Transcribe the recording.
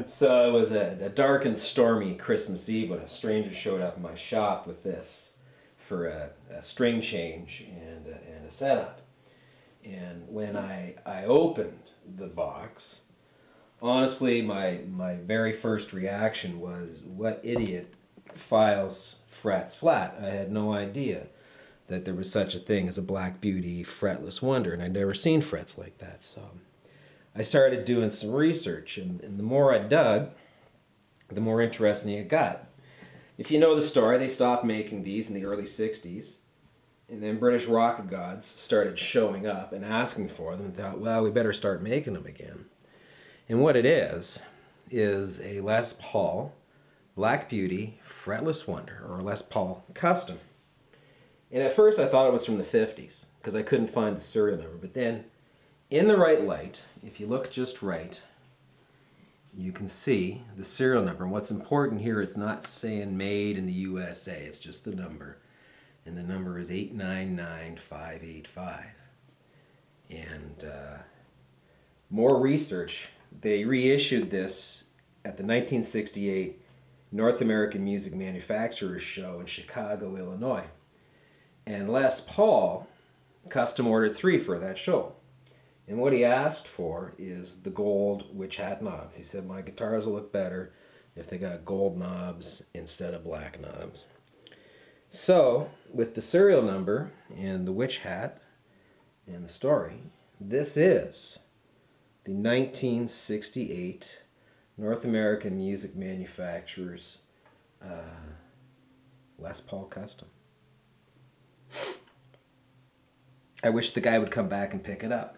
So it was a dark and stormy Christmas Eve when a stranger showed up in my shop with this for a string change and a setup. And when I opened the box, honestly, my very first reaction was, what idiot files frets flat? I had no idea that there was such a thing as a Black Beauty fretless wonder, and I'd never seen frets like that. So I started doing some research, and the more I dug, the more interesting it got. If you know the story, they stopped making these in the early 60s, and then British rock gods started showing up and asking for them, and thought, well, we better start making them again. And what it is a Les Paul Black Beauty fretless wonder, or a Les Paul custom. And at first I thought it was from the 50s, because I couldn't find the serial number, but then in the right light, if you look just right, you can see the serial number. And what's important here, it's not saying made in the USA, it's just the number. And the number is 899585. And more research, they reissued this at the 1968 North American Music Manufacturers Show in Chicago, Illinois. And Les Paul custom ordered 3 for that show. And what he asked for is the gold witch hat knobs. He said, my guitars will look better if they got gold knobs instead of black knobs. So, with the serial number and the witch hat and the story, this is the 1968 North American Music Manufacturers Les Paul Custom. I wish the guy would come back and pick it up.